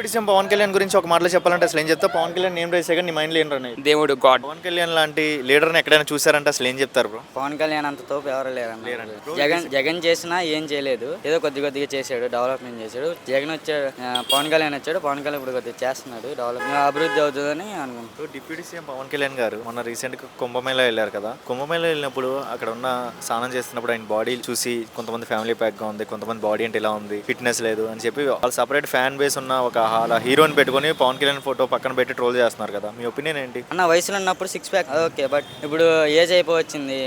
CM Pawan Kalyan గురించి ఒక మాటలో చెప్పాలంటే అసలు ఏం చెప్తా? పవన్ కళ్యాణ్ నేమ్ రైస్ నీ మైండ్లో ఏం రన్ అయ్యింది? దేవుడు గాడ్. పవన్ కళ్యాణ్ లాంటి లీడర్ని ఎక్కడైనా చూసారంటే అసలు ఏం చెప్తారు బ్రో? పవన్ కళ్యాణ్ అంత తోపు ఎవరు లేరన్న. లేరండి. జగన్ చేసినా ఏం చేయలేదు, ఏదో కొద్దిగా చేశాడు, డెవలప్మెంట్ చేశాడు. జగన్ వచ్చాడు, పవన్ కళ్యాణ్ వచ్చాడు, పవన్ కళ్యాణ్ ఇప్పుడు కొద్దిగా చేస్తున్నాడు, డెవలప్మెంట్ అభివృద్ధి అవుతుందని అనుకుంటున్నాను. డిప్యూటీ సీఎం పవన్ కళ్యాణ్ గారు మొన్న రీసెంట్గా కుంభమేళ వెళ్ళారు కదా. కుంభమేళ వెళ్ళినప్పుడు అక్కడ ఉన్న స్నానం చేస్తున్నప్పుడు ఆయన బాడీ చూసి కొంతమంది ఫ్యామిలీ ప్యాక్ గా ఉంది, కొంతమంది బాడీ అంటే ఇలా ఉంది, ఫిట్నెస్ లేదు అని చెప్పి వాళ్ళు సపరేట్ ఫ్యాన్ బేస్ ఉన్న ఒక హీరోని పెట్టుకొని పవన్ కళ్యాణ్ ఫోటో పక్కన పెట్టి ట్రోల్ చేస్తున్నారు కదా. మీ ఒపీనియన్ ఏంటి? అన్న వయసులో ఉన్నప్పుడు సిక్స్ ప్యాక్ ఓకే, బట్ ఇప్పుడు ఏజ్ అయిపోవచ్చింది,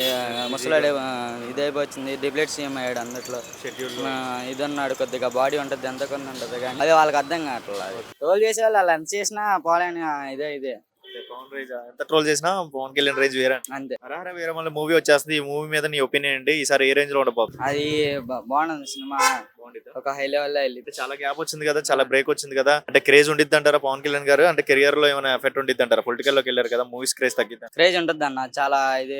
ముసలాడే ఇది అయిపోవచ్చింది, డిప్యూటీ సీఎం అయ్యాడు, అందులో ఇది ఉన్నాడు, కొద్దిగా బాడీ ఉంటుంది, ఎంత కొన్ని ఉంటుంది, కానీ అది వాళ్ళకి అర్థం కావట్లేదు. ట్రోల్ చేసే వాళ్ళు ఎంత చేసినా పోలేని ఇదే పవన్ రేంజ్ ఎంత ట్రోల్ చేసినా పవన్ కళ్యాణ్ రేంజ్ వేరే అంతే. హరహర వీరమల్లు మూవీ వచ్చేస్తుంది. ఈ మూవీ మీద నీ ఒపీనియన్ ఏంటి? ఈసారి ఏ రేంజ్ లో ఉండబోతుంది? అది బాగుంది సినిమా, ఒక హై లెవెల్లో వెళ్ళి. చాలా గ్యాప్ వచ్చింది కదా, చాలా బ్రేక్ వచ్చింది కదా, అంటే క్రేజ్ ఉండిద్ది అంటారా పవన్ కళ్యాణ్ గారు? అంటే కెరియర్ లో ఏమైనా ఎఫెక్ట్ ఉండిద్ది అంటారా? పొలిటికల్ లోకి వెళ్ళారు కదా, మూవీస్ క్రేజ్ తగ్గింది. క్రేజ్ ఉంటుంది అన్న, చాలా ఇది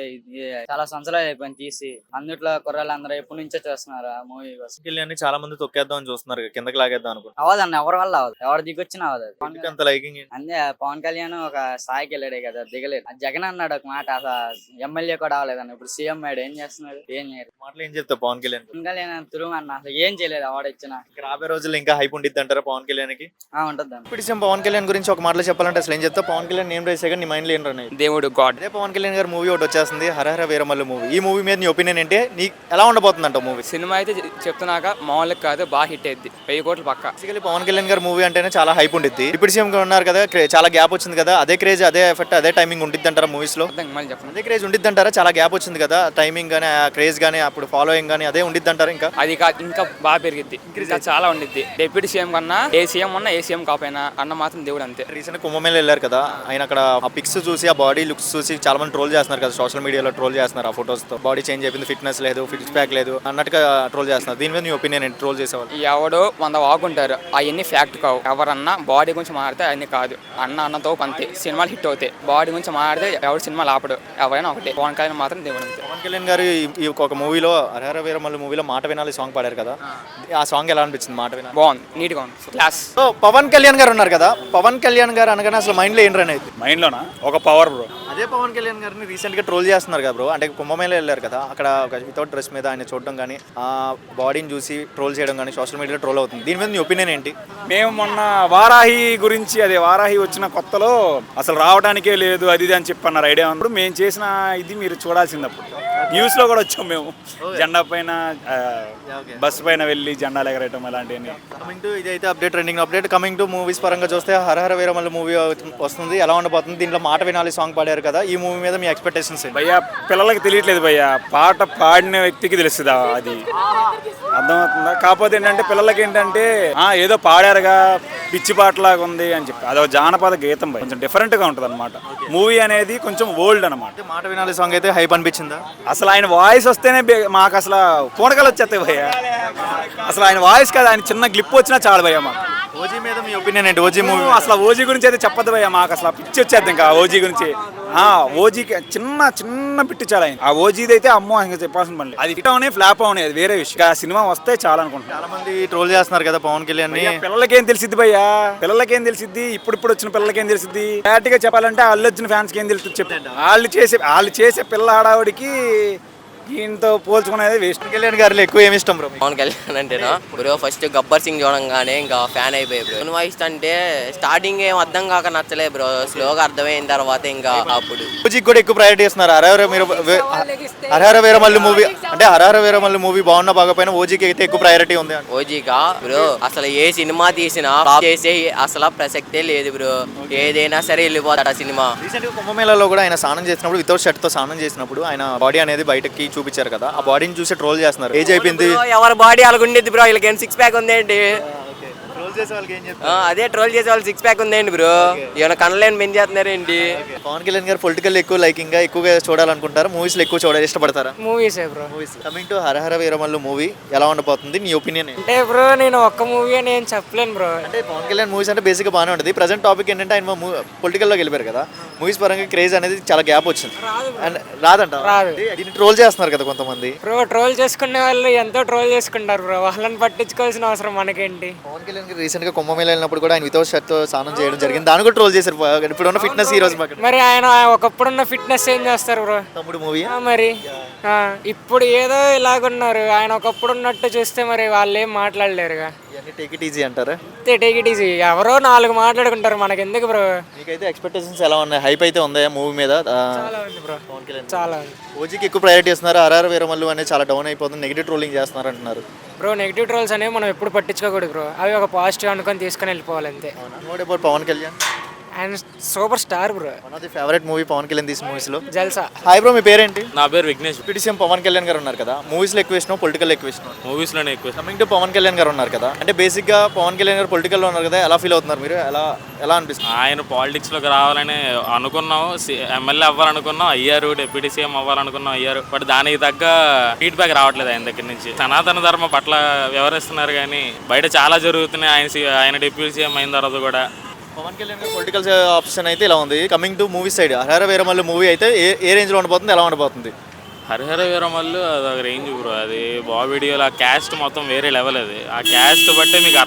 చాలా సంవత్సరాలు అయిపోయింది తీసి, అందుట్లో కుర్రాళ్ళు అందరూ ఎప్పటి నుంచో చూస్తున్నారు ఆ మూవీ కోసం. కళ్యాణ్ చాలా మంది తొక్కేద్దాం అని చూస్తున్నారు, కిందకి లాగేద్దాం అనుకుంటున్నారు. అవదన్న, ఎవరి వల్ల అవదు, ఎవరు దిగొచ్చినా అవదు. అంత లైకింగ్ అంతే, పవన్ కళ్యాణ్ ఒక స్థాయికి వెళ్ళాడే కదా, దిగలేదు. జగన్ అన్నాడు ఒక మాట, అసలు ఎమ్మెల్యే కూడా అవ్వలేదన్న, ఇప్పుడు సీఎం అయ్యాడు, ఏం చేస్తున్నాడు? ఏం చేయలేదు. మాటలు ఏం చెప్తా పవన్ కళ్యాణ్? పవన్ కళ్యాణ్ తురుము అన్న, అసలు ఏం చేయలేదు, అవార్డు ఇచ్చిన. రాబోయే రోజుల్లో ఇంకా హైప్ ఉండిద్ది అంటారా పవన్ కళ్యాణ్ కి? ఉంటుంది అన్న. ఇప్పుడు పవన్ కళ్యాణ్ గురించి ఒక మాటలో చెప్పాలంటే అసలు ఏం చెప్తా? పవన్ కళ్యాణ్ నేమ్ రైస్ నీ మైండ్ లో ఏం రన్ అయ్యింది? దేవుడు గాడ్. అదే పవన్ కళ్యాణ్ గారు మూవీ ఒకటి వచ్చేస్తుంది, హరహర వీరమల్లు మూవీ. ఈ మూవీ మీద నీ ఒపీనియన్ ఏంటి? నీ ఎలా ఉండబోతుంది అంట మూవీ? సినిమా అయితే చెప్తున్నాక మామూలుగా కాదు, బాగా హిట్ అయింది, 1000 కోట్లు పక్క. బేసికలీ పవన్ కళ్యాణ్ గారు మూవీ అంటేనే చాలా హైప్ ఉండిద్ది. ఇప్పుడు సీఎం ఉన్నారు కదా, చాలా గ్యాప్ వచ్చింది కదా, అదే క్రేజ్, అదే ఎఫెక్ట్, అదే టైమింగ్ ఉండిద్ది అంటారా మూవీస్ లో? మళ్ళీ చెప్పండి. అదే క్రేజ్ ఉండిద్ది అంటారా? చాలా గ్యాప్ వచ్చింది కదా, టైమింగ్ గానీ, ఆ క్రేజ్ గానీ, అప్పుడు ఫాలోయింగ్ గానీ అదే ఉండిద్ది అంటారా? ఇంకా అది ఇంకా బాగా పెరిగిద్ది, ఇంకా చాలా ఉండిద్ది. డిప్యూటీ సీఎం కన్నా ఏ సీఎం ఉన్నా, ఏ సీఎం కాకపోయినా అన్న మాత్రం దేవుడు అంతే. రీసెంట్ కుంభమేళ వెళ్ళారు కదా, ఆయన అక్కడ ఆ పిక్స్ చూసి, ఆ బాడీ లుక్స్ చూసి చాలా మంది ట్రోల్ చేస్తున్నారు కదా, సోషల్ మీడియాలో ట్రోల్ చేస్తున్నారు. ఆ ఫోటోస్ తో బాడీ చేంజ్ అయిపోయింది, ఫిట్నెస్ లేదు, ఫిట్ ప్యాక్ లేదు అన్నట్టుగా ట్రోల్ చేస్తున్నారు. దీని మీద నీ ఒపీనియన్ ఏంటి? ట్రోల్ చేసేవాళ్ళు ఎవడో 100 వాగుంటారు, అవన్నీ ఫ్యాక్ట్ కావు. ఎవరన్నా బాడీ గురించి మాట్లాడితే అవన్నీ కాదు, అన్నతో పంతే సినిమాలు హిట్ అవుతాయి. బాడీ గురించి మాట్లాడితే ఎవరు సినిమాలు ఆపడు, ఎవరైనా ఒకటే. పవన్ కళ్యాణ్ మాత్రం దేవుడు అంతే. పవన్ కళ్యాణ్ గారు ఈ ఒక మూవీలో, హరహర వీరమల్లు మూవీలో మాట వినాలి సాంగ్ పాడారు కదా, ఆ సాంగ్ ఎలా అనిపించింది? మాట వినాలి బాగుంది, నీట్ గా ఉంది, క్లాస్. సో పవన్ కళ్యాణ్ గారు ఉన్నారు కదా, పవన్ కళ్యాణ్ గారు అనగానే అసలు మైండ్ లో ఏం రన్ అయింది? మైండ్ లోనా ఒక పవర్ బ్రో. అదే పవన్ కళ్యాణ్ గారిని రీసెంట్ గా ట్రోల్ చేస్తున్నారు కదా బ్రో. అంటే కుంభమేళ వెళ్ళారు కదా, అక్కడ ఒక వితౌట్ డ్రెస్ మీద ఆయన చూడడం కానీ, ఆ బాడీని చూసి ట్రోల్ చేయడం కానీ సోషల్ మీడియాలో ట్రోల్ అవుతుంది. దీని మీద నీ ఒపీనియన్ ఏంటి? మేము మొన్న వారాహి గురించి, అదే వారాహి వచ్చిన కొత్తలో అసలు రావడానికే లేదు అది ఇది అని చెప్పన్నారు ఐడియా. అప్పుడు మేము చేసిన ఇది మీరు చూడాల్సింది. అప్పుడు న్యూస్ లో కూడా వచ్చాం మేము, జెండా పైన బస్సు పైన వెళ్ళి జెండాలు ఎగరేయటం అలాంటివన్నీ. కమింగ్ టు ఇదైతే update, trending update. Coming to movies పరంగా చూస్తే హరహర వీరమల్లు మూవీ వస్తుంది, ఎలా ఉండబోతుంది? దీంట్లో మాట వినాలి సాంగ్ పాడారు కదా, ఈ మూవీ మీద మీ ఎక్స్పెక్టేషన్స్ ఏంటి? భయ్యా పిల్లలకి తెలియట్లేదు భయ్యా, పాట పాడిన వ్యక్తికి తెలుస్తుందా అది, అర్థమవుతుందా? కాకపోతే ఏంటంటే పిల్లలకి ఏంటంటే ఏదో పాడారుగా పిచ్చి పాటలాగా ఉంది అని చెప్పి, అదో జానపద గీతం భయ, కొంచెం డిఫరెంట్ గా ఉంటుంది అనమాట. మూవీ అనేది కొంచెం ఓల్డ్ అనమాట. మాట వినాలి సాంగ్ అయితే హైప్ అనిపించిందా? అసలు ఆయన వాయిస్ వస్తేనే మాకు అసలు పూనకలు వచ్చేస్తాయి భయ్య. అసలు ఆయన వాయిస్ కదా, ఆయన చిన్న గ్లిప్ వచ్చినా చాలు భయ్య మాకు. ఓజీ మీద మీ ఒపీనియన్ ఏంటి? ఓజీ మూవీ అసలు ఓజీ గురించి అయితే చెప్పదు భయ్య, మాకు అసలు పిచ్చి వచ్చేది ఇంకా ఓజీ గురించి. ఓజీకి చిన్న పిట్టి చాలా అయింది. ఆ ఓజీది అయితే అమ్మో ఇంకా చెప్పాల్సిన పని. అది హిట్ అవునే ఫ్లాప్ అవునే, అది వేరే విషయం. ఆ సినిమా వస్తే చాలా అనుకుంటున్నాను. చాలా మంది ట్రోల్ చేస్తున్నారు కదా పవన్ కళ్యాణ్ ని. పిల్లలకేం తెలిసిద్ది భయ్యా, పిల్లలకేం తెలిసిద్ది? ఇప్పుడు వచ్చిన పిల్లలకేం తెలిసిద్ది? క్లారిటీగా చెప్పాలంటే అల్లు అర్జున్ ఫ్యాన్స్ కి ఏం తెలుస్తుంది చెప్పండి. వాళ్ళు చేసే పిల్ల ఆడావిడికి దీంతో పోల్చుకునేది వేస్ట్. కళ్యాణ్ గారిలో ఎక్కువ ఏమి ఇష్టం బ్రో? పవన్ కళ్యాణ్ అంటేనా బ్రో, ఫస్ట్ గబ్బర్ సింగ్ చూడంగానే ఇంకా ఫ్యాన్ అయిపోయి బ్రో. వాయిస్ అంటే స్టార్టింగ్ ఏం అర్థం కాక నచ్చలే బ్రో, స్లోగా అర్థమైన తర్వాత ఇంకా అప్పుడు ఓజీకి కూడా ఎక్కువ ప్రయారిటీ ఇస్తున్నారు. హరహర వీరమల్లు మూవీ అంటే హరహర వీరమల్లు మూవీ బాగున్నా బాగపోయినా ఓజీకి అయితే ఎక్కువ ప్రయారిటీ ఉంది. ఓజీగా బ్రో అసలు ఏ సినిమా తీసినా ఫ్లాప్ చేసే అసలు ప్రసక్తే లేదు బ్రో, ఏదైనా సరే వెళ్ళిపోతాడు ఆ సినిమా. రీసెంట్ గా కుంభమేళలో కూడా ఆయన స్నానం చేసినప్పుడు, వితౌట్ షర్ట్ తో స్నానం చేసినప్పుడు ఆయన బాడీ అనేది బయటకి చూపించారు కదా, ఆ బాడీని చూసి ట్రోల్ చేస్తున్నారు. ఏజ్ అయిపోయింది, ఎవరి బాడీ అలాగ ఉండేది బ్రో, వీళ్ళకి 6 ప్యాక్ ఉందేంటి? అదే ట్రోల్ చేసే వాళ్ళు 6 ప్యాక్ ఉందేంటి బ్రో, ఏమైనా కనలేని మెన్ చేస్తున్నారేంటి? పవన్ కళ్యాణ్ గారు పొలిటికల్ ఎక్కువ లైకింగ్ గా ఎక్కువగా చూడాలనుకుంటారు, మూవీస్ లో ఎక్కువ చూడాలి ఇష్టపడతారా? Movies bro. Coming to Hara Hara Veeramallu movie ఎలా ఉండబోతుంది? నీ ఒపీనియన్ అంటే బ్రో నేను ఒక్క మూవీ అని ఏం చెప్పలేను బ్రో. అంటే పవన్ కళ్యాణ్ మూవీస్ అంటే బేసిక్ గా బాగానే ఉంటుంది. ప్రజెంట్ టాపిక్ ఏంటంటే ఆయన పొలిటికల్ లోకి వెళ్ళిపోయారు కదా, మూవీస్ పరంగా క్రేజ్ అనేది చాలా గ్యాప్ వచ్చింది. అండ్ రాదంట, దీన్ని ట్రోల్ చేస్తున్నారు కదా కొంతమంది. బ్రో ట్రోల్ చేసుకునే వాళ్ళు ఎంతో ట్రోల్ చేసుకుంటారు బ్రో, వాళ్ళని పట్టించుకోవాల్సిన అవసరం మనకేంటి? పవన్ కళ్యాణ్ రీసెంట్గా కుంభమేళ వెళ్ళినప్పుడు కూడా ఆయన వితౌట్ షర్ట్తో స్నానం చేయడం జరిగింది, దాన్ని కూడా ట్రోల్ చేశారు. ఇప్పుడున్న ఫిట్నెస్ హీరోస్ పక్కన మరి ఆయన ఒకప్పుడున్న ఫిట్నెస్ ఏం చేస్తారు బ్రో? తమ్ముడు మూవీ మరి ఇప్పుడు ఏదో ఇలాగున్నారు. ఆయన ఒకప్పుడు ఉన్నట్టు చూస్తే మరి వాళ్ళు ఏం మాట్లాడలేరుగా. ఇవన్నీ టేక్ ఇట్ ఈజీ అంటారా? టేక్ ఇట్ ఈజీ, ఎవరో 4 మాట్లాడుకుంటారు, మనకి ఎందుకు బ్రో? మీకైతే ఎక్స్పెక్టేషన్స్ ఎలా ఉన్నాయి? హైప్ అయితే ఉందా మూవీ మీద? చాలా ఉంది బ్రో, చాలా ఉంది. ఓజీకి ఎక్కువ ప్రయారిటీ ఇస్తున్నారు, ఆర్ఆర్ వీరమల్లు అనేది చాలా డౌన్ అయిపోతుంది, నెగిటివ్ ట్రోలింగ్ చేస్తున్నారు అంటున్నారు. బ్రో నెగిటివ్ ట్రోల్స్ అనేవి మనం ఎప్పుడు పట్టించుకోకూడదు బ్రో, అవి ఒక పాజిటివ్ అనుకొని తీసుకొని వెళ్ళిపోవాలి అంతే. What about Pawan Kalyan? And super star bro, one of the favourite movie Pawan Kalyan తీసిన మూవీస్లో. జల్సా. హాయ్ బ్రో, మీ పేరేంటి? నా పేరు విఘ్నేష్. డిప్యూటీ సీఎం పవన్ కళ్యాణ్ గారు ఉన్నారు కదా, మూవీస్లో ఎక్కువ ఇష్టం, పొలిటికల్ ఎక్కువ ఇష్టం? మూవీస్లోనే ఎక్కువ. కమింగ్ టు పవన్ కళ్యాణ్ గారు ఉన్నారు కదా, అంటే బేసిక్గా పవన్ కళ్యాణ్ గారు పొలిటికల్లో ఉన్నారు కదా, ఎలా ఫీల్ అవుతున్నారు మీరు? ఎలా అనిపిస్తుంది? ఆయన పాలిటిక్స్లోకి రావాలని అనుకున్నాం, ఎమ్మెల్యే అవ్వాలనుకున్నాం, అయ్యారు. డిప్యూటీ సీఎం అవ్వాలనుకున్నాం, అయ్యారు. బట్ దానికి తగ్గ ఫీడ్బ్యాక్ రావట్లేదు ఆయన దగ్గర నుంచి. సనాతన ధర్మం పట్ల వ్యవహరిస్తున్నారు కానీ బయట చాలా జరుగుతున్నాయి. ఆయన డిప్యూటీ సీఎం అయిన తర్వాత కూడా. పవన్ కళ్యాణ్ గారు పొలిటికల్ ఆప్షన్ అయితే ఇలా ఉంది. Coming to movie side, Hara Hara Veeramallu movie అయితే ఏ రేంజ్లో ఉండబోతుంది, ఎలా ఉండబోతుంది? హరిహర వీరమల్లు అదొక రేంజ్ బ్రో. అది బాబీడియోలో ఆ క్యాస్ట్ మొత్తం వేరే లెవెల్. అది ఆ క్యాస్ట్ బట్టే మీకు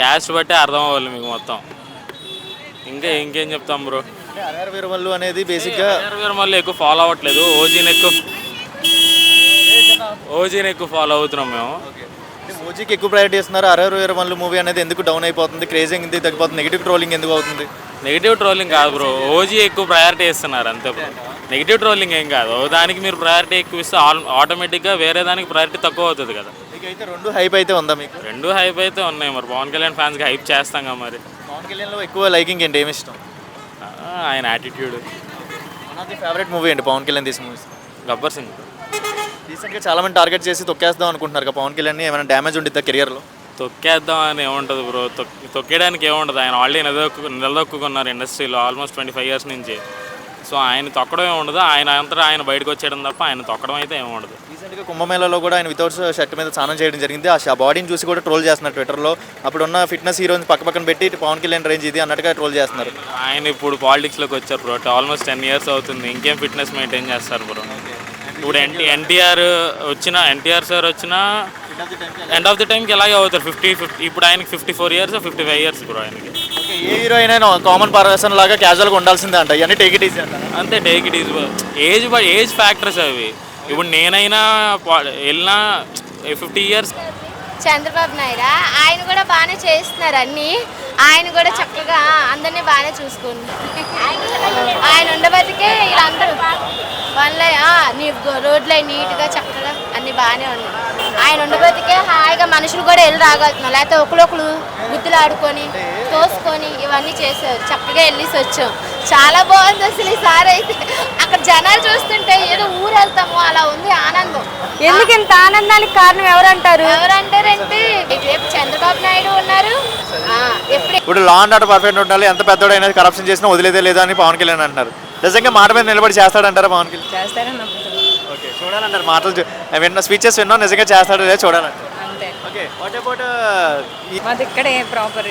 క్యాస్ట్ బట్టే అర్థం అవ్వాలి మీకు మొత్తం. ఇంకేం చెప్తాం బ్రో? అంటే హరహర వీరమల్లు అనేది బేసిక్గా హరిహర వీరమల్లు ఎక్కువ ఫాలో అవ్వట్లేదు, ఓజీని ఎక్కువ ఫాలో అవుతున్నాం మేము. ఓజీకి ఎక్కువ ప్రయారిటీ ఇస్తున్నారు, హరహర వీరమల్లు మూవీ అనేది ఎందుకు డౌన్ అయిపోతుంది, క్రేజింగ్ ఎందుకు తగ్గిపోతుంది, నెగిటివ్ ట్రోలింగ్ ఎందుకు అవుతుంది? నెగిటివ్ ట్రోలింగ్ కాదు బ్రో, ఓజీ ఎక్కువ ప్రయారిటీ ఇస్తున్నారు అంతే బ్రో. నెగిటివ్ ట్రోలింగ్ ఏం కాదు, దానికి మీరు ప్రయారిటీ ఎక్కువ ఇస్తే ఆటోమేటిక్గా వేరే దానికి ప్రయారిటీ తక్కువ అవుతుంది కదా. మీకైతే రెండు హైప్ అయితే ఉందా మీకు? రెండు హైప్ అయితే ఉన్నాయి. మరి పవన్ కళ్యాణ్ ఫ్యాన్స్కి హైప్ చేస్తాం కదా. మరి పవన్ కళ్యాణ్లో ఎక్కువ లైకింగ్ ఏంటి, ఏమి ఇష్టం? ఆయన attitude. One of the favourite movie అండి పవన్ కళ్యాణ్ తీసిన మూవీస్? గబ్బర్ సింగ్. రీసెంట్గా చాలా మంది టార్గెట్ చేసి తొక్కేద్దాం అనుకుంటున్నారు కదా పవన్ కళ్యాణ్, ఏమైనా డ్యామేజ్ ఉండిద్దా కెరియర్లో? తొక్కేద్దాం అని ఏముంటుంది బ్రో, తొక్కేయడానికి ఏముంటుంది. ఆయన ఆల్రెడీ నిలదొక్కున్నారు ఇండస్ట్రీలో ఆల్మోస్ట్ 25 years నుంచి. సో ఆయన తొక్కడం ఏముండదు, ఆయన అంతా ఆయన బయటకు వచ్చేయడం తప్ప ఆయన తొక్కడం అయితే ఏముండదు. రీసెంట్గా కుంభమేళలో కూడా ఆయన వితౌట్ షర్ట్ మీద స్నానం చేయడం జరిగింది, ఆ బాడీని చూసి కూడా ట్రోల్ చేస్తున్నారు ట్విట్టర్లో. అప్పుడున్న ఫిట్నెస్ హీరోని పక్కన పెట్టి పవన్ కళ్యాణ్ రేంజ్ ఇది అన్నట్టుగా ట్రోల్ చేస్తున్నారు. ఆయన ఇప్పుడు పాలిటిక్స్లోకి వచ్చారు బ్రో, ఆల్మోస్ట్ 10 years అవుతుంది. ఇంకేం ఫిట్నెస్ మెయింటైన్ చేస్తారు బ్రో? ఇప్పుడు ఎన్టీఆర్ సార్ వచ్చినా ఎండ్ ఆఫ్ ది టైంకి ఎలాగే అవుతారు. 50 ఇప్పుడు ఆయనకి 54 years 55 years బ్రో ఆయనకి. ఏ హీరో అయినా కామన్ పర్సన్ లాగా క్యాజువల్గా ఉండాల్సిందే అంట, ఇవన్నీ టేక్ ఇట్ ఈజీ అంట. అంతే, take it easy. Age factors అవి. ఇప్పుడు నేనైనా వెళ్ళినా 50 years. చంద్రబాబు నాయుడు ఆయన కూడా బాగానే చేస్తున్నారు అన్నీ, ఆయన కూడా చక్కగా అందరినీ బాగానే చూసుకుంటున్నారు. ఆయన ఉండబతికే వీళ్ళందరూ వాళ్ళ రోడ్లు నీట్గా చక్కగా అన్నీ బాగానే ఉన్నాయి. ఆయన ఉండబతికే హాయిగా మనుషులు కూడా వెళ్ళి రాగలుగుతున్నారు, లేకపోతే ఒకరొకరు గుద్దులు ఆడుకొని తోసుకొని ఇవన్నీ చేశారు. చక్కగా వెళ్ళేసి వచ్చాం, చాలా బాగుంది అసలు ఈసారి అయితే. అక్కడ జనాలు చూస్తుంటే ఏదో ఊరు వెళ్తాము అలా ఉంది ఆనందం. ఎందుకు ఇంత ఆనందానికి కారణం ఎవరంటారంటే ఇటువైపు చంద్రబాబు నాయుడు ఉన్నారు. ఇప్పుడు లా అండ్ ఆర్డర్ పర్ఫెక్ట్ ఉండాలి, ఎంత పెద్దోడైనా కరప్షన్ చేసినా వదిలేదే లేదా అని పవన్ కళ్యాణ్ అంటారు. నిజంగా మాట మీద నిలబడి చేస్తాడంటారా పవన్ కళ్యాణ్? చేస్తారని ఓకే, చూడాలంటారు. మాటలు స్పీచెస్ విన్నాం, నిజంగా చేస్తాడో లేదా చూడాలంటారు. ఓకే, వాట్ అబౌట్ మాది ఇక్కడే ప్రాపర్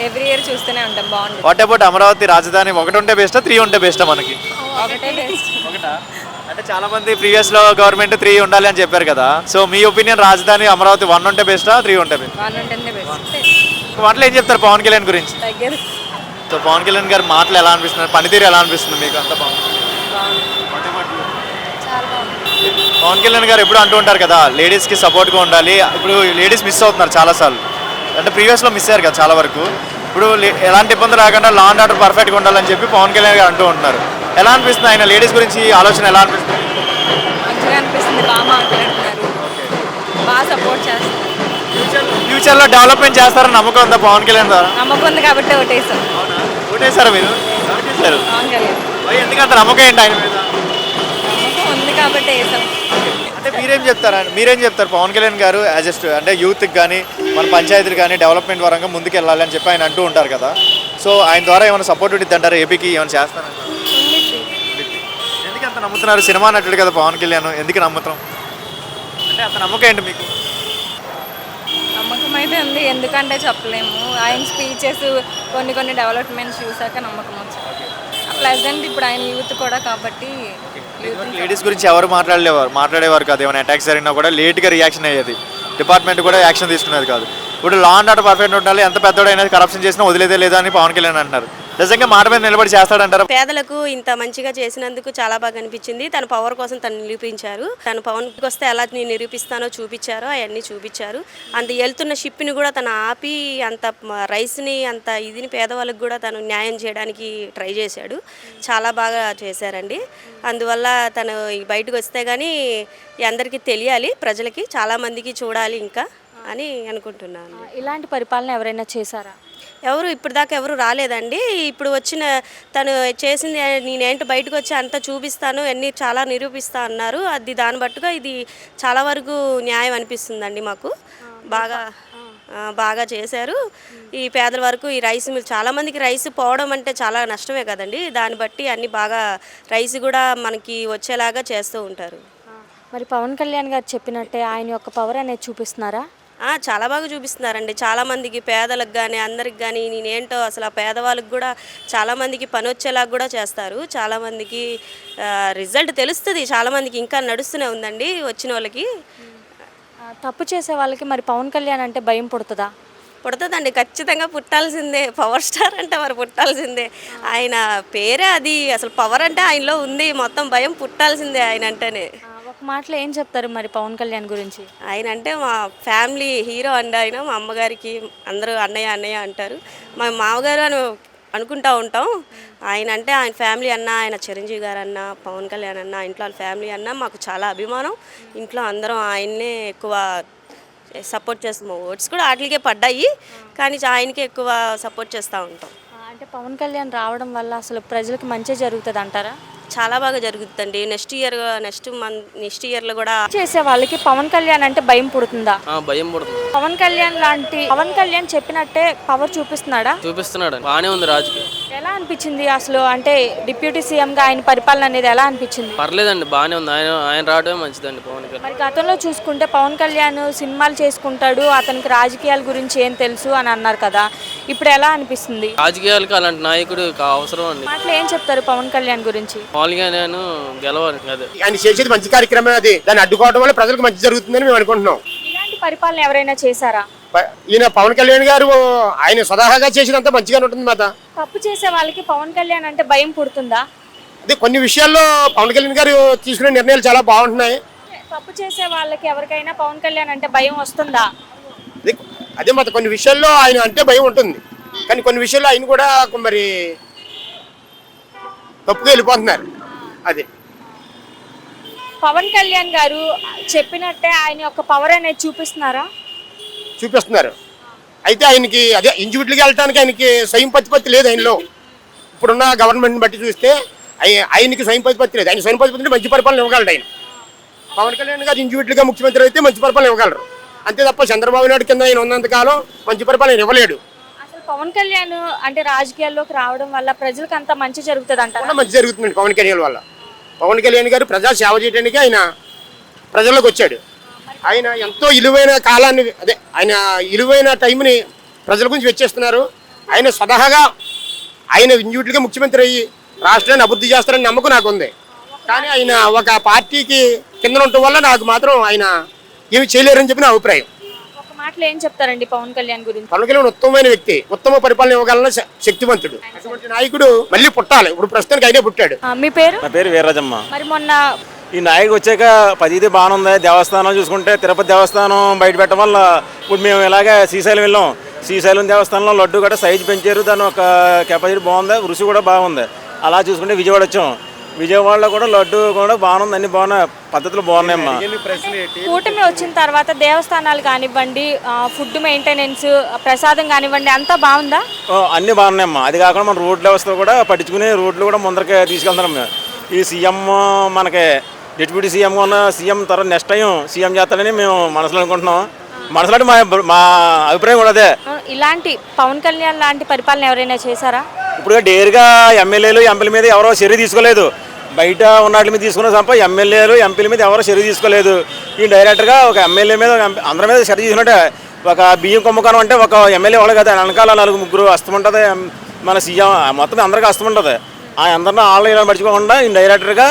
ఎవ్రీ ఇయర్ చూస్తూనే ఉంటాం, బాగుంటుంది. వాట్ అబౌట్ అమరావతి రాజధాని 1 ఉంటే బెస్టా 3 ఉంటే బెస్టా? మనకి ఒకటే బెస్ట్. ఒకటా? అంటే చాలా మంది ప్రీవియస్ లో గవర్నమెంట్ 3 ఉండాలి అని చెప్పారు కదా, సో మీ ఒపీనియన్ రాజధాని అమరావతి 1 ఉంటే బెస్టా 3 ఉంటే బెస్ట్? 1 ఉంటేనే బెస్ట్. మాటలు ఏం చెప్తారు పవన్ కళ్యాణ్ గురించి? దగ్గర. సో పవన్ కళ్యాణ్ గారి మాటలు ఎలా అనిపిస్తుంది, పనితీరు ఎలా అనిపిస్తుంది మీకు? అంత పవన్ కళ్యాణ్ గారు ఎప్పుడు అంటూ ఉంటారు కదా లేడీస్కి సపోర్ట్గా ఉండాలి, ఇప్పుడు లేడీస్ మిస్ అవుతున్నారు చాలాసార్లు, అంటే ప్రీవియస్లో మిస్ అయ్యారు కదా చాలా వరకు. ఇప్పుడు ఎలాంటి ఇబ్బంది రాకుండా లా అండ్ ఆర్డర్ పర్ఫెక్ట్గా ఉండాలని చెప్పి పవన్ కళ్యాణ్ గారు అంటూ ఉంటున్నారు. ఎలా అనిపిస్తుంది ఆయన లేడీస్ గురించి ఆలోచన ఎలా అనిపిస్తుంది? మంచిగా అనిపిస్తుంది, బాగా మాట్లాడుతున్నారు, బాగా సపోర్ట్ చేస్తున్నారు. ఫ్యూచర్లో డెవలప్మెంట్ చేస్తారని నమ్మకం ఉందా పవన్ కళ్యాణ్ ద్వారా? నమ్మకం ఉంది కాబట్టి ఓటేసాం. ఓటేసారా మీరు? ఓటేసారు. పవన్ కళ్యాణ్. ఎందుకంత నమ్మకం ఏంటి ఆయన మీద? నమ్మకం ఉంది కాబట్టి వేసాం. అంటే మీరేం చెప్తారు పవన్ కళ్యాణ్ గారు యాజ్ ఎస్ట్ అంటే యూత్కి కానీ మన పంచాయతీలు కానీ డెవలప్మెంట్ పరంగా ముందుకు వెళ్ళాలి అని చెప్పి ఆయన అంటూ ఉంటారు కదా, సో ఆయన ద్వారా ఏమైనా సపోర్ట్ ఉంటుంది అంటారు? ఏపీకి ఏమైనా చేస్తారంటారు? ఎందుకు అంత నమ్ముతున్నారు? సినిమా నటుడు కదా పవన్ కళ్యాణ్, ఎందుకు నమ్ముతాం అంటే అంత నమ్మకం ఏంటి మీకు? నమ్మకం అయితే ఉంది, ఎందుకంటే చెప్పలేము. ఆయన స్పీచెస్ కొన్ని డెవలప్మెంట్స్ చూసాక నమ్మకం వచ్చింది. ప్లెజెంట్ ఇప్పుడు ఆయన యూత్ కూడా కాబట్టి. లేడీస్ గురించి ఎవరు మాట్లాడేవారు కాదు, ఏమైనా అటాక్స్ జరిగినా కూడా లేట్గా రియాక్షన్ అయ్యేది, డిపార్ట్మెంట్ కూడా యాక్షన్ తీసుకునేది కాదు. ఇప్పుడు లా అండ్ ఆర్డర్ పర్ఫెక్ట్ ఉండాలి, ఎంత పెద్దోడైనా కరప్షన్ చేసినా వదిలేదే లేదు అని పవన్ కళ్యాణ్ అంటున్నారు. నిజంగా మాట మీద నిలబడి చేస్తాడంటారు. పేదలకు ఇంత మంచిగా చేసినందుకు చాలా బాగా అనిపించింది. తన పవర్ కోసం తను నిరూపించారు. తను పవన్కి వస్తే ఎలా నేను నిరూపిస్తానో చూపించారో అవన్నీ చూపించారు. అంత వెళ్తున్న షిప్ని కూడా తను ఆపి అంత రైస్ని అంత ఇదిని పేదవాళ్ళకి కూడా తను న్యాయం చేయడానికి ట్రై చేశాడు. చాలా బాగా చేశారండి. అందువల్ల తను బయటకు వస్తే కానీ అందరికీ తెలియాలి, ప్రజలకి చాలామందికి చూడాలి ఇంకా అని అనుకుంటున్నాను. ఇలాంటి పరిపాలన ఎవరైనా చేశారా? ఎవరు ఇప్పటిదాకా ఎవరు రాలేదండి. ఇప్పుడు వచ్చిన తను చేసింది నేనేంటి బయటకు వచ్చి అంతా చూపిస్తాను అన్నీ చాలా నిరూపిస్తా అన్నారు. అది దాన్ని బట్టుగా ఇది చాలా వరకు న్యాయం అనిపిస్తుందండి మాకు. బాగా చేశారు. ఈ పేదల వరకు ఈ రైస్ మిల్ చాలామందికి రైస్ పోవడం అంటే చాలా నష్టమే కదండి. దాన్ని బట్టి అన్నీ బాగా రైస్ కూడా మనకి వచ్చేలాగా చేస్తూ ఉంటారు. మరి పవన్ కళ్యాణ్ గారు చెప్పినట్టే ఆయన యొక్క పవర్ అనేది చూపిస్తున్నారా? చాలా బాగా చూపిస్తున్నారండి. చాలామందికి పేదలకు కానీ అందరికి కానీ నేనేంటో అసలు ఆ పేదవాళ్ళకి కూడా చాలామందికి పని వచ్చేలాగా కూడా చేస్తారు. చాలామందికి రిజల్ట్ తెలుస్తుంది. చాలామందికి ఇంకా నడుస్తూనే ఉందండి వచ్చిన వాళ్ళకి. తప్పు చేసే వాళ్ళకి మరి పవన్ కళ్యాణ్ అంటే భయం పుడుతుందా? పుడుతుందండి, ఖచ్చితంగా పుట్టాల్సిందే. పవర్ స్టార్ అంటే మరి పుట్టాల్సిందే. ఆయన పేరే అది, అసలు పవర్ అంటే ఆయనలో ఉంది. మొత్తం భయం పుట్టాల్సిందే ఆయన అంటేనే. ఒక మాటలో ఏం చెప్తారు మరి పవన్ కళ్యాణ్ గురించి? ఆయన అంటే మా ఫ్యామిలీ హీరో అండి. ఆయన మా అమ్మగారికి అందరూ అన్నయ్య అన్నయ్య అంటారు. మా మామగారు అని అనుకుంటూ ఉంటాం. ఆయన అంటే ఆయన ఫ్యామిలీ అన్న, ఆయన చిరంజీవి గారు అన్న, పవన్ కళ్యాణ్ అన్న, ఇంట్లో వాళ్ళ ఫ్యామిలీ అన్న మాకు చాలా అభిమానం. ఇంట్లో అందరం ఆయన్నే ఎక్కువ సపోర్ట్ చేస్తాం. ఓట్స్ కూడా వాటికే పడ్డాయి కానీ ఆయనకే ఎక్కువ సపోర్ట్ చేస్తూ ఉంటాం. అంటే పవన్ కళ్యాణ్ రావడం వల్ల అసలు ప్రజలకు మంచి జరుగుతుంది అంటారా? చాలా బాగా జరుగుతుందండి. నెక్స్ట్ ఇయర్లో కూడా చేసే వాళ్ళకి పవన్ కళ్యాణ్ అంటే భయం పుడుతుందా? భయం పడుతుంది. పవన్ కళ్యాణ్ చెప్పినట్టే పవర్ చూపిస్తున్నాడా? చూపిస్తున్నాడు. బాగానే ఉంది రాజకీయం. ఎలా అనిపించింది అసలు? అంటే డిప్యూటీ సీఎం గా ఆయన పరిపాలన అనేది ఎలా అనిపించింది? పర్లేదండి, బాగానే ఉంది. ఆయన రావడమే మంచిదండి పవన్ కళ్యాణ్. మరి గతంలో చూసుకుంటే పవన్ కళ్యాణ్ సినిమాలు చేసుకుంటాడు, అతనికి రాజకీయాల గురించి ఏం తెలుసు అని అన్నారు కదా, ఇప్పుడు ఎలా అనిపిస్తుంది? రాజకీయాలకు అలాంటి నాయకుడు అవసరం అండి. మాటలు ఏం చెప్తారు పవన్ కళ్యాణ్ గురించి? పవన్ కళ్యాణ్ గెలవాలి. ఆయన చేసేది మంచి కార్యక్రమం, అది దాన్ని అడ్డుకోవడం వల్ల ప్రజలకు మంచి జరుగుతుందని మేము అనుకుంటున్నాం. ఇలాంటి పరిపాలన ఎవరైనా చేశారా? ఈయన పవన్ కళ్యాణ్ గారు ఆయన స్వతహాగా చేసినంత మంచిగానే ఉంటుంది మాట. తప్పు చేసే వాళ్ళకి పవన్ కళ్యాణ్ అంటే భయం పుడుతుందా? అదే కొన్ని విషయాల్లో పవన్ కళ్యాణ్ గారు తీసుకునే నిర్ణయాలు చాలా బాగుంటున్నాయి. తప్పు చేసే వాళ్ళకి ఎవరికైనా పవన్ కళ్యాణ్ అంటే భయం వస్తుందా? అదే మాట కొన్ని విషయాల్లో ఆయన అంటే భయం ఉంటుంది, కానీ కొన్ని విషయాల్లో ఆయన కూడా మరి తప్పుగా వెళ్ళిపోతున్నారు. అదే పవన్ కళ్యాణ్ గారు చెప్పినట్టే ఆయన యొక్క పవర్ అనేది చూపిస్తున్నారు. అయితే ఆయనకి అదే ఇండివిజువల్గా వెళ్ళడానికి ఆయనకి స్వయం ప్రతిపత్తి లేదు ఆయనలో. ఇప్పుడున్న గవర్నమెంట్ని బట్టి చూస్తే ఆయనకి స్వయం ప్రతిపత్తి లేదు. ఆయన స్వయం ప్రతిపత్తి మంచి పరిపాలన ఇవ్వగలడు. ఆయన పవన్ కళ్యాణ్ గారు ఇండివిజువల్గా ముఖ్యమంత్రి అయితే మంచి పరిపాలన ఇవ్వగలరు. అంతే తప్ప చంద్రబాబు నాయుడు కింద ఆయన ఉన్నంతకాలం మంచి పరిపాలన ఇవ్వలేడు. అసలు పవన్ కళ్యాణ్ అంటే రాజకీయాల్లోకి రావడం వల్ల ప్రజలకు అంత మంచి జరుగుతుంది అంటారా? మంచి జరుగుతుంది పవన్ కళ్యాణ్ వల్ల. పవన్ కళ్యాణ్ గారు ప్రజా సేవ చేయడానికి ఆయన ప్రజల్లోకి వచ్చాడు. ఆయన ఎంతో విలువైన కాలాన్ని, అదే ఆయన విలువైన టైంని ప్రజల గురించి వెచ్చేస్తున్నారు. ఆయన స్వతహాగా ఆయన ఇండివిజువల్గా ముఖ్యమంత్రి అయ్యి రాష్ట్రాన్ని అభివృద్ధి చేస్తారని నమ్మకం నాకు ఉంది. కానీ ఆయన ఒక పార్టీకి కింద ఉండటం వల్ల నాకు మాత్రం ఆయన ఏమి చేయలేరని చెప్పి నా అభిప్రాయం. ఒక మాటలో ఏం చెప్తారండి పవన్ కళ్యాణ్ గురించి? పవన్ కళ్యాణ్ ఉత్తమమైన వ్యక్తి, ఉత్తమ పరిపాలన ఇవ్వగలన శక్తివంతుడు. అటువంటి నాయకుడు మళ్ళీ పుట్టాలి. ఇప్పుడు ప్రస్తుతానికి ఆయనే పుట్టాడు. మీ పేరు? నా పేరు వీర్రాజమ్మ. మరి మొన్న ఈ నాయకు వచ్చాక పదిది బాగానే ఉంది. దేవస్థానం చూసుకుంటే తిరుపతి దేవస్థానం బయట పెట్టడం వల్ల ఇప్పుడు మేము ఇలాగే శ్రీశైలం వెళ్ళాం. శ్రీశైలం దేవస్థానంలో లడ్డు కూడా సైజు పెంచారు, దాని ఒక కెపాసిటీ బాగుంది, రుచి కూడా బాగుంది. అలా చూసుకుంటే విజయవాడ వచ్చాం. విజయవాడలో కూడా లడ్డు కూడా బాగుంది, అన్ని బాగున్నాయి, పద్ధతులు బాగున్నాయమ్మా. కూటమి వచ్చిన తర్వాత దేవస్థానాలు కానివ్వండి, ఫుడ్ మెయింటెనెన్స్, ప్రసాదం కానివ్వండి, అంతా బాగుందా? అన్నీ బాగున్నాయమ్మా. అది కాకుండా మన రోడ్ల వ్యవస్థ కూడా పట్టించుకుని రోడ్లు కూడా ముందరికి తీసుకెళ్తున్నాం మేము. ఈ సీఎం మనకి డిప్యూటీ సీఎం ఉన్న సీఎం తర్వాత నెక్స్ట్ టైం సీఎం చేస్తాడని మేము మనసులో అనుకుంటున్నాం. మనసులో మా అభిప్రాయం కూడా అదే. ఇలాంటి పవన్ కళ్యాణ్ లాంటి పరిపాలన ఎవరైనా చేశారా? ఇప్పుడు డేర్గా ఎమ్మెల్యేలు ఎంపీల మీద ఎవరో చర్య తీసుకోలేదు. బయట ఉన్న వాటి మీద తీసుకున్న తప్ప ఎమ్మెల్యేలు ఎంపీల మీద ఎవరో చర్య తీసుకోలేదు. ఈ డైరెక్ట్గా ఒక ఎమ్మెల్యే మీద అందరి మీద చర్య తీసుకున్నట్టే. ఒక బియ్యం కుంభకోణం అంటే ఒక ఎమ్మెల్యే వాళ్ళు కదా, వెనకాల 4-3 వస్తుంటుంది, మన సీఎం మొత్తం అందరికీ వస్తుంటుంది. ఆ అందరినీ ఆన్లైన్ మర్చిపోకుండా ఈ డైరెక్టర్గా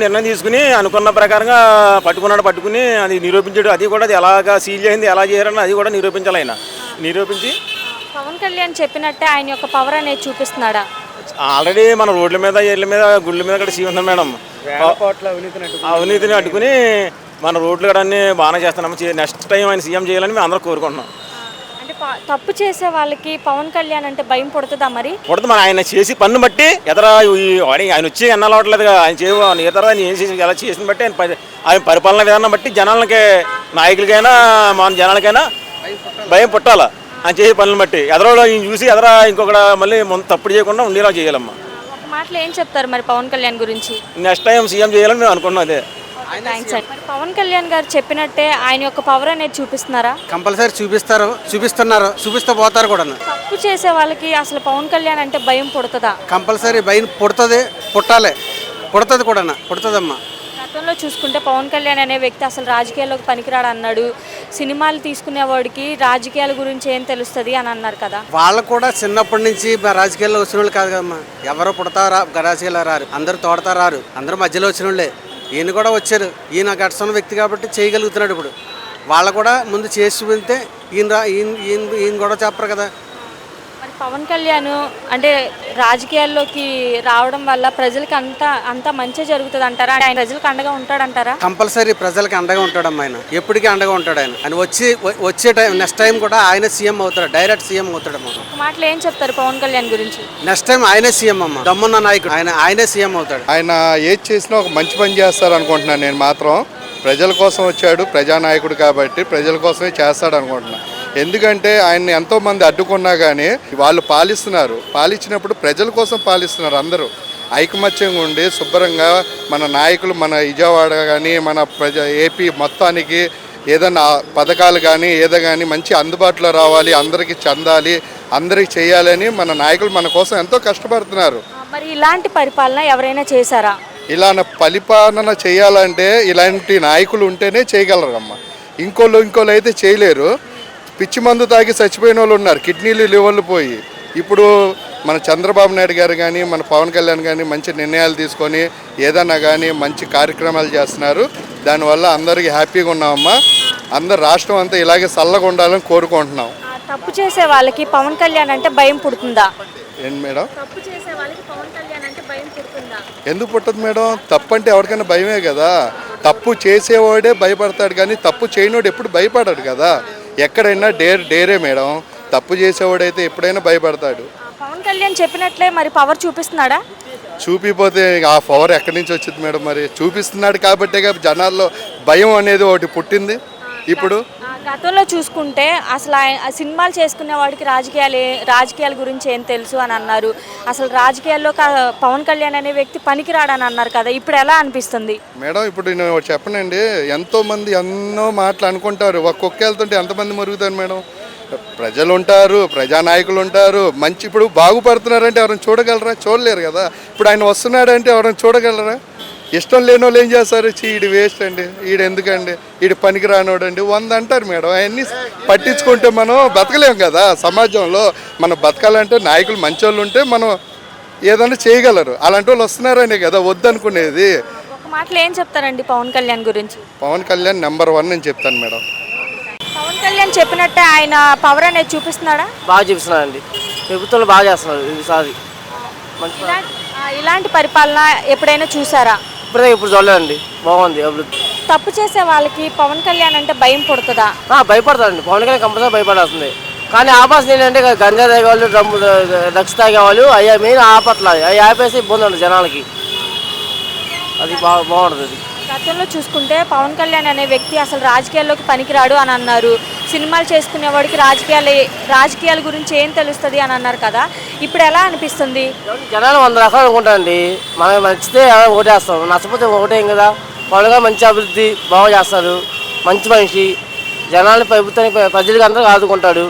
నిర్ణయం తీసుకుని అనుకున్న ప్రకారంగా పట్టుకుని అది నిరూపించాడు. అది కూడా అది ఎలాగా సీల్ చేయింది, ఎలా చేయాలని అది కూడా నిరూపించాలి. ఆయన నిరూపించి పవన్ కళ్యాణ్ చెప్పినట్టే ఆయన యొక్క పవర్ అనేది చూపిస్తున్నాడా? ఆల్రెడీ మన రోడ్ల మీద ఏళ్ళ మీద గుళ్ళ మీద కూడా ఉంది మేడం. అవినీతిని అడ్డుకుని మన రోడ్లు కూడా అన్ని బాగానే చేస్తున్నాం. నెక్స్ట్ టైం ఆయన సీఎం చేయాలని మేము అందరూ కోరుకుంటున్నాం. అంటే తప్పు చేసే వాళ్ళకి పవన్ కళ్యాణ్ అంటే భయం పుడుతుందా? మరి పుడుతుంది. మన ఆయన చేసి పన్ను బట్టి ఆయన వచ్చి ఎన్నలవట్లేదుగా. ఆయన ఆయన ఏం చేసి ఎలా చేసిన బట్టి ఆయన పరిపాలన విధానం బట్టి జనాలకి, నాయకులకైనా మన జనాలకైనా భయం పుట్టాల. ఆయన చేసే పనులను బట్టి ఎదరలో చూసి ఇంకొకటి మళ్ళీ తప్పుడు చేయకుండా ఉండేలా చేయాలమ్మా. ఒక మాటలో ఏం చెప్తారు మరి పవన్ కళ్యాణ్ గురించి? నెక్స్ట్ టైం సీఎం చేయాలని మేము అనుకున్నాం. అదే థ్యాంక్స్ అండి. మరి పవన్ కళ్యాణ్ గారు చెప్పినట్టే ఆయన యొక్క పవర్ అనేది చూపిస్తున్నారా? కంపల్సరీ చూపిస్తున్నారు, చూపిస్తూ పోతారు కూడా. తప్పు చేసే వాళ్ళకి అసలు పవన్ కళ్యాణ్ అంటే భయం పుడుతుందా? కంపల్సరీ భయం పుడుతుంది కూడా, పుడుతుందమ్మా. గతంలో చూసుకుంటే పవన్ కళ్యాణ్ అనే వ్యక్తి అసలు రాజకీయాల్లోకి పనికిరాడు అన్నాడు. సినిమాలు తీసుకునేవాడికి రాజకీయాల గురించి ఏం తెలుస్తుంది అని అన్నారు కదా. వాళ్ళు కూడా చిన్నప్పటి నుంచి రాజకీయాల్లో వచ్చిన వాళ్ళు కాదు కదమ్మా. ఎవరో పుడతారా రాజకీయాల్లో రారు, అందరూ తోడతా రారు, అందరూ మధ్యలో వచ్చిన వాళ్ళే. ఈయన కూడా వచ్చారు. ఈయన గట్సన్న వ్యక్తి కాబట్టి చేయగలుగుతున్నాడు. ఇప్పుడు వాళ్ళు కూడా ముందు చేసి చూపితే ఈయన కూడా చెప్పరు కదా. మరి పవన్ కళ్యాణ్ అంటే రాజకీయాల్లోకి రావడం వల్ల ప్రజలకి అంతా మంచి జరుగుతుంది అంటారా? ఆయన ప్రజలకు అండగా ఉంటాడంటారా? కంపల్సరీ ప్రజలకి అండగా ఉంటాడమ్మా. ఆయన ఎప్పటికీ అండగా ఉంటాడు. ఆయన వచ్చే టైం నెక్స్ట్ టైం కూడా ఆయన సీఎం అవుతాడు, డైరెక్ట్ సీఎం అవుతాడమ్మా. ఒక మాటలో ఏం చెప్తారు పవన్ కళ్యాణ్ గురించి? నెక్స్ట్ టైం ఆయనే సీఎం అమ్మా. దమ్మున్న నాయకుడు ఆయనే సీఎం అవుతాడు. ఆయన ఏది చేసినా ఒక మంచి పని చేస్తారు అనుకుంటున్నాను. నేను మాత్రం ప్రజల కోసం వచ్చాడు, ప్రజానాయకుడు కాబట్టి ప్రజల కోసమే చేస్తాడు అనుకుంటున్నాను. ఎందుకంటే ఆయన్ని ఎంతోమంది అడ్డుకున్నా కానీ వాళ్ళు పాలించినప్పుడు ప్రజల కోసం పాలిస్తున్నారు. అందరూ ఐకమత్యంగా ఉండి శుభ్రంగా మన నాయకులు, మన విజయవాడ కానీ మన ఏపీ మొత్తానికి ఏదైనా పథకాలు కానీ కానీ మంచి అందుబాటులో రావాలి, అందరికీ చెందాలి, అందరికీ చేయాలని మన నాయకులు మన కోసం ఎంతో కష్టపడుతున్నారు. మరి ఇలాంటి పరిపాలన ఎవరైనా చేశారా? ఇలాంటి పరిపాలన చేయాలంటే ఇలాంటి నాయకులు ఉంటేనే చేయగలరమ్మా. ఇంకోళ్ళు అయితే చేయలేరు. పిచ్చి మందు తాగి చచ్చిపోయిన వాళ్ళు ఉన్నారు, కిడ్నీలు లివర్లు పోయి. ఇప్పుడు మన చంద్రబాబు నాయుడు గారు కానీ మన పవన్ కళ్యాణ్ కానీ మంచి నిర్ణయాలు తీసుకొని ఏదన్నా కానీ మంచి కార్యక్రమాలు చేస్తున్నారు. దానివల్ల అందరికీ హ్యాపీగా ఉన్నామమ్మా. అందరు రాష్ట్రం అంతా ఇలాగే చల్లగా ఉండాలని కోరుకుంటున్నాం. తప్పు చేసే వాళ్ళకి పవన్ కళ్యాణ్ అంటే భయం పుడుతుందా? ఏంటి మేడం? తప్పు చేసే వాళ్ళకి పవన్ కళ్యాణ్ అంటే భయం పుడుతుందా? ఎందుకు పుట్టదు మేడం? తప్పు అంటే ఎవరికైనా భయమే కదా. తప్పు చేసేవాడే భయపడతాడు కానీ తప్పు చేయనోడు ఎప్పుడు భయపడాడు కదా. ఎక్కడైనా డేరే మేడం. తప్పు చేసేవాడైతే ఎప్పుడైనా భయపడతాడు. పవన్ కళ్యాణ్ చెప్పినట్లే మరి పవర్ చూపిస్తున్నాడా? చూపిపోతే ఆ పవర్ ఎక్కడి నుంచి వచ్చింది మేడం? మరి చూపిస్తున్నాడు కాబట్టే జనాల్లో భయం అనేది ఒకటి పుట్టింది. ఇప్పుడు గతంలో చూసుకుంటే అసలు సినిమాలు చేసుకునే వాడికి రాజకీయాల గురించి ఏం తెలుసు అని అన్నారు. అసలు రాజకీయాల్లో పవన్ కళ్యాణ్ అనే వ్యక్తి పనికిరాడని అన్నారు కదా. ఇప్పుడు ఎలా అనిపిస్తుంది మేడం? ఇప్పుడు నేను చెప్పనండి, ఎంతోమంది ఎన్నో మాటలు అనుకుంటారు. ఒక్కొక్క వెళ్తుంటే ఎంతమంది మరుగుతారు మేడం? ప్రజలు ఉంటారు, ప్రజానాయకులు ఉంటారు. మంచి ఇప్పుడు బాగుపడుతున్నారంటే ఎవరైనా చూడగలరా? చూడలేరు కదా. ఇప్పుడు ఆయన వస్తున్నాడంటే ఎవరైనా చూడగలరా? ఇష్టం లేని వాళ్ళు ఏం చేస్తారు? ఈడు వేస్ట్ అండి, ఈడు ఎందుకండి, ఈడు పనికి రానోడండి 100 అంటారు మేడం. అవన్నీ పట్టించుకుంటే మనం బతకలేం కదా. సమాజంలో మనం బతకాలంటే నాయకులు మంచి వాళ్ళు ఉంటే మనం ఏదైనా చేయగలరు. అలాంటి వాళ్ళు వస్తున్నారనే కదా వద్దనుకునేది. ఒక మాటలో ఏం చెప్తారండి పవన్ కళ్యాణ్ గురించి? పవన్ కళ్యాణ్ నెంబర్ 1 నేను చెప్తాను మేడం. పవన్ కళ్యాణ్ చెప్పినట్టే ఆయన పవర్ అనేది చూపిస్తున్నాడా? బాగా చూపిస్తున్నాడండి. ప్రభుత్వాలు బాగా చేస్తున్నారు ఈసారి. ఇలాంటి పరిపాలన ఎప్పుడైనా చూసారా? ఇప్పుడు చూడలేదండి. బాగుంది అభివృద్ధి. తప్పు చేసే వాళ్ళకి పవన్ కళ్యాణ్ అంటే భయం పుడుతుందా? భయపడతారండి. పవన్ కళ్యాణ్ కంపల్సరీ భయపడాల్సింది. కానీ ఆపాల్సింది ఏంటంటే గంజా తాగేవాళ్ళు, డ్రగ్స్ తాగేవాళ్ళు అయ్యా మెయిన్ ఆపట్లేదు. అవి ఆపేసి ఇబ్బంది ఉంటుంది జనాలకి. అది బాగుంటుంది. గతంలో చూసుకుంటే పవన్ కళ్యాణ్ అనే వ్యక్తి అసలు రాజకీయాల్లోకి పనికిరాడు అని అన్నారు. సినిమాలు చేసుకునేవాడికి రాజకీయాల గురించి ఏం తెలుస్తుంది అని అన్నారు కదా. ఇప్పుడు ఎలా అనిపిస్తుంది? జనాలు 100 రకాలు అనుకుంటారండి. మనం నచ్చితే ఓటేస్తాం, నచ్చపోతే ఓటేం కదా. వాళ్ళుగా మంచి అభివృద్ధి బాగా చేస్తారు, మంచి మనిషి. జనాలు ప్రభుత్వానికి ప్రజలకి అందరూ ఆదుకుంటాడు,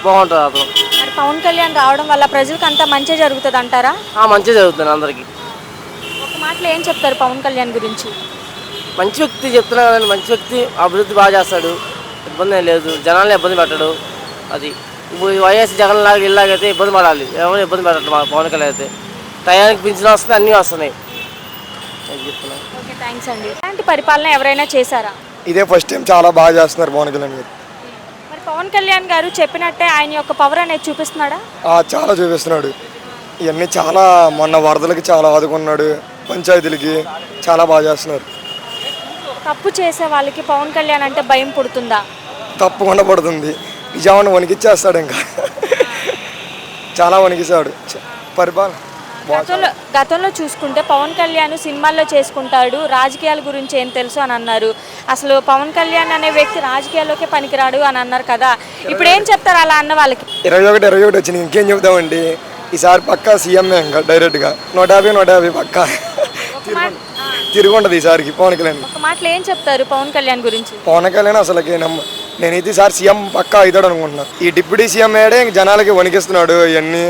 బాగుంటుంది అతను. మరి పవన్ కళ్యాణ్ రావడం వల్ల ప్రజలకు అంతా మంచి జరుగుతుంది అంటారా? మంచి జరుగుతుంది అందరికీ. ఒక మాటలో ఏం చెప్తారు పవన్ కళ్యాణ్ గురించి? మంచి వ్యక్తి చెప్తున్నా కదండి. మంచి వ్యక్తి, అభివృద్ధి బాగా చేస్తాడు, ఇబ్బంది ఏం లేదు, జనాలను ఇబ్బంది పెట్టడు. అది ఇప్పుడు వైఎస్ జగన్ లాగా ఇలాగైతే ఇబ్బంది పడాలి, ఎవరు ఇబ్బంది పెట్టడం. పవన్ కళ్యాణ్ అయితే టయానికి పింఛన్ వస్తుంది, అన్నీ వస్తున్నాయి. ఓకే, థ్యాంక్స్ అండి. ఇలాంటి పరిపాలన ఎవరైనా చేశారా? ఇదే ఫస్ట్ టైం, చాలా బాగా చేస్తున్నారు పవన్ కళ్యాణ్ గారు. మరి పవన్ కళ్యాణ్ గారు చెప్పినట్టే ఆయన యొక్క పవర్ అనేది చూపిస్తున్నాడా? చాలా చూపిస్తున్నాడు. ఇవన్నీ చాలా, మొన్న వరదలకి చాలా ఆదుకున్నాడు, పంచాయతీలకి చాలా బాగా చేస్తున్నారు. తప్పు చేసే వాళ్ళకి పవన్ కళ్యాణ్ అంటే భయం పుడుతుందా? తప్పకుండా పడుతుంది. నిజాన్ని వణికిచ్చేస్తాడు, ఇంకా చాలా వణికిస్తాడు పరిపాలన. గతంలో చూసుకుంటే పవన్ కళ్యాణ్ సినిమాల్లో చేసుకుంటాడు, రాజకీయాల గురించి ఏం తెలుసు అని అన్నారు. అసలు పవన్ కళ్యాణ్ అనే వ్యక్తి రాజకీయాల్లోకే పనికిరాడు అని అన్నారు కదా, ఇప్పుడు ఏం చెప్తారు అలా అన్న వాళ్ళకి? 21 వచ్చింది, ఇంకేం చెప్తామండి. ఈసారి పక్కా సీఎంఏ, ఇంకా డైరెక్ట్గా 150 పక్కా తిరుగుంటది ఈసారికి పవన్ కళ్యాణ్. ఒక మాటలో ఏం చెప్తారు పవన్ కళ్యాణ్ గురించి? పవన్ కళ్యాణ్ అసలుకి నేనైతే ఈసారి సీఎం పక్కా అవుతాడు అనుకుంటున్నా. ఈ డిప్యూటీ సీఎం అయ్యాడే జనాలకి వణికిస్తున్నాడు, ఇవన్నీ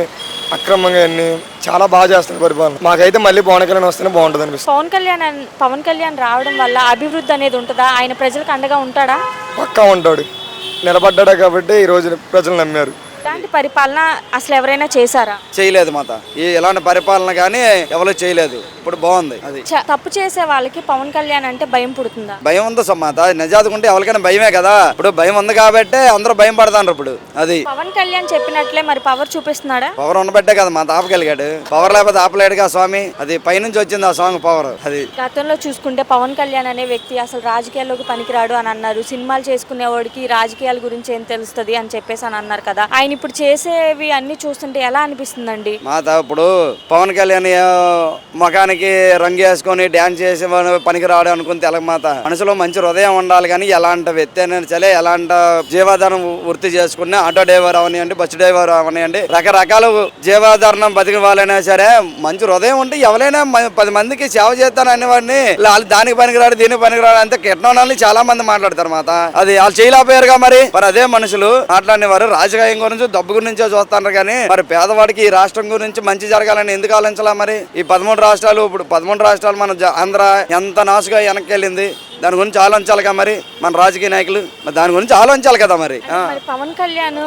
అక్రమంగా ఇవన్నీ చాలా బాగా చేస్తున్నాడు పరిపాలన. మాకైతే మళ్ళీ పవన్ కళ్యాణ్ వస్తేనే బాగుంటుంది అనిపిస్తుంది. పవన్ కళ్యాణ్ రావడం వల్ల అభివృద్ధి అనేది ఉంటుందా? ఆయన ప్రజలకు అండగా ఉంటాడా? పక్కా ఉంటాడు, నిలబడ్డా కాబట్టి ఈ రోజు ప్రజలు నమ్మారు. ఇలాంటి పరిపాలన అసలు ఎవరైనా చేశారా? చేయలేదు మాత. ఎలాంటి పరిపాలన కానీ ఎవరు చేయలేదు. ఇప్పుడు బాగుంది. అది తప్పు చేసే వాళ్ళకి పవన్ కళ్యాణ్ అంటే భయం పుడుతుందా? భయం ఉందా సమ్మాత? నిజాదుకుంటే ఎవరికైనా భయమే కదా. ఇప్పుడు భయం ఉంది కాబట్టి అందరూ భయం పడతారు. ఇప్పుడు అది పవన్ కళ్యాణ్ చెప్పినట్లే మరి పవర్ చూపిస్తున్నాడా? పవర్ ఉండబట్టే కదా మాత ఆపగలిగాడు. పవర్ లేకపోతే ఆపలేడుగా స్వామి. అది పైనుంచి వచ్చింది ఆ సాంగ్ పవర్. అది గతంలో చూసుకుంటే పవన్ కళ్యాణ్ అనే వ్యక్తి అసలు రాజకీయాల్లోకి పనికిరాడు అని అన్నారు. సినిమాలు చేసుకునేవాడికి రాజకీయాల గురించి ఏం తెలుస్తుంది అని చెప్పేసి అని అన్నారు కదా. ఆయన ఇప్పుడు చేసేవి అన్ని చూస్తుంటే ఎలా అనిపిస్తుందండి మాత? ఇప్పుడు పవన్ కళ్యాణ్ ముఖానికి రంగు వేసుకొని డ్యాన్స్ చేసి పనికి రావడం అనుకుని తెలగ మాత. మనసులో మంచి హృదయం ఉండాలి. కానీ ఎలాంటి వ్యక్తి అయినా సరే, ఎలాంటి జీవాధారం వృత్తి చేసుకున్నా, ఆటో డ్రైవర్ అవనివ్వండి, బస్సు డ్రైవర్ అవనివ్వండి, రకరకాల జీవాధారణం బతికి వాళ్ళైనా సరే మంచి హృదయం ఉంటే ఎవరైనా 10 మందికి సేవ చేస్తాను అనేవాడిని వాళ్ళు దానికి పనికిరాడు, దీనికి పనికిరాడు అంతే కిరణాలని చాలా మంది మాట్లాడతారు మాత. అది వాళ్ళు చేయలేకపోయారుగా. మరి అదే మనుషులు మాట్లాడినవారు రాజకీయం గురించి డబ్బు గురించే చూస్తున్నారు. కానీ మరి పేదవాడికి ఈ రాష్ట్రం గురించి మంచి జరగాలని ఎందుకు ఆలోచించాలా? మరి ఈ 13 రాష్ట్రాలు, ఇప్పుడు 13 రాష్ట్రాలు మన ఆంధ్ర ఎంత నాసుగా వెనక్కి వెళ్ళింది, దాని గురించి ఆలోచించాలిగా మరి మన రాజకీయ నాయకులు. దాని గురించి ఆలోచించాలి కదా మరి. పవన్ కళ్యాణ్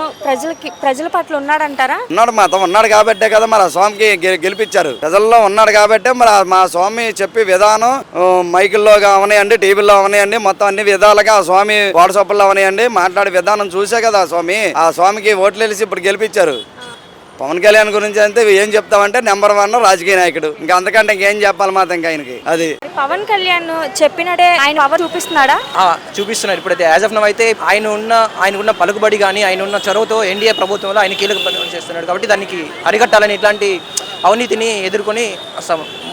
ప్రజల పట్ల ఉన్నాడంటారా? ఉన్నాడు మాత. ఉన్నాడు కాబట్టే కదా మరి ఆ స్వామికి గెలిపించారు. ప్రజల్లో ఉన్నాడు కాబట్టే మరి మా స్వామి చెప్పే విధానం మైకుల్లో అవనియండి, టీవీల్లో అవనియండి, మొత్తం అన్ని విధాలుగా ఆ స్వామి వాట్సాప్లో అవనియండి మాట్లాడే విధానం చూసే కదా ఆ స్వామికి ఓట్లు వేసి ఇప్పుడు గెలిపించారు. పవన్ కళ్యాణ్ గురించి అంటే ఏం చెప్తామంటే నెంబర్ 1 రాజకీయ నాయకుడు. ఇంకా అంతకంటే ఇంకేం చెప్పాలి మాత్రం ఇంకా ఆయనకి. అది పవన్ కళ్యాణ్ చెప్పినట్టే ఆయన పవర్ చూపిస్తున్నాడా? చూపిస్తున్నాడు. ఇప్పుడైతే యాజ్ ఆఫ్ నౌ అయితే ఆయనకున్న పలుకుబడి కానీ ఆయన ఉన్న చొరవతో ఎన్డీఏ ప్రభుత్వంలో ఆయన కీలక పనులు చేస్తున్నాడు. కాబట్టి దానికి అరికట్టాలని, ఇట్లాంటి అవినీతిని ఎదుర్కొని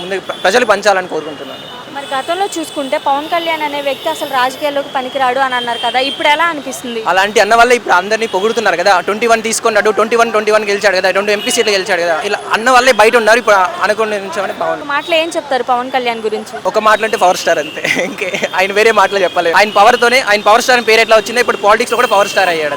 ముందు ప్రజలు పంచాలని కోరుకుంటున్నాను. మరి గతంలో చూసుకుంటే పవన్ కళ్యాణ్ అనే వ్యక్తి అసలు రాజకీయాల్లోకి పనికిరాడు అని అన్నారు కదా, ఇప్పుడు ఎలా అనిపిస్తుంది? అలాంటి అన్న వల్ల ఇప్పుడు అందరినీ పొగుడుతున్నారు కదా. 21 తీసుకున్నాడు, 21 గెలిచాడు కదా, 2 ఎంపీ సీట్లు గెలిచాడు కదా. ఇలా అన్న వల్లే బయట ఉన్నారు. ఇప్పుడు అనుకునే పవన్ మాటలు ఏం చెప్తారు పవన్ కళ్యాణ్ గురించి? ఒక మాటలు అంటే పవర్ స్టార్ అంతే. ఇంకే ఆయన వేరే మాటలు చెప్పలేదు. ఆయన పవర్ తోనే, ఆయన పవర్ స్టార్ పేరు ఎట్లా వచ్చిందో ఇప్పుడు పాలిటిక్స్ లో కూడా పవర్ స్టార్ అయ్యాడు.